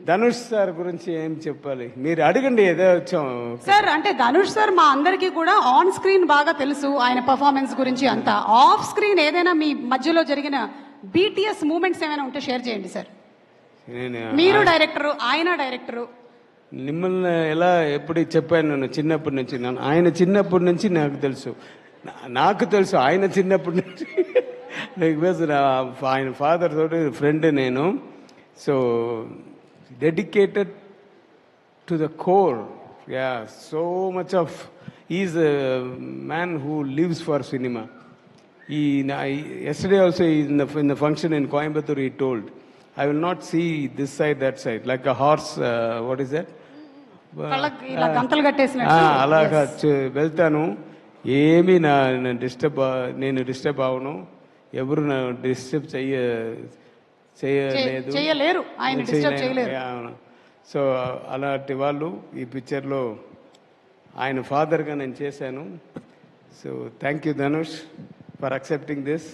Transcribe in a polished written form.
Dhanush sir గురించి ఏం చెప్పాలి, మీరు అడగండి. ఏదో వచ్చాం సార్. అంటే ధనుష్ సార్ మా అందరికీ కూడా ఆన్ స్క్రీన్ బాగా తెలుసు, ఆయన పర్ఫార్మెన్స్ గురించి అంతా. ఆఫ్ స్క్రీన్ ఏదైనా మీ మధ్యలో జరిగిన బీటీఎస్ మూమెంట్స్ ఏమైనా ఉంటే షేర్ చేయండి సార్. మీరు డైరెక్టరు, ఆయన డైరెక్టరు. మిమ్మల్ని ఎలా ఎప్పుడు చెప్పాను నేను చిన్నప్పటి నుంచి. ఆయన చిన్నప్పటి నుంచి నాకు తెలుసు ఆయన చిన్నప్పటి నుంచి. ఆయన ఫాదర్ తోటి ఫ్రెండ్ నేను. So dedicated to the core. Yeah, so much of is a man who lives for cinema. Yesterday also in the function in Coimbatore he told, I will not see this side, that side, like a horse. What is that? ఇలా గంతలు కట్టేసినట్టు. అలాగా వెళ్తాను. ఏమి నేను disturb అవను. ఎవరు నా disturb చేయలేరు, ఆయన డిస్టర్బ్ చేయలేరు. సో అలాంటి వాళ్ళు ఈ పిక్చర్లో ఆయన ఫాదర్గా నేను చేశాను. So thank you Dhanush for accepting this.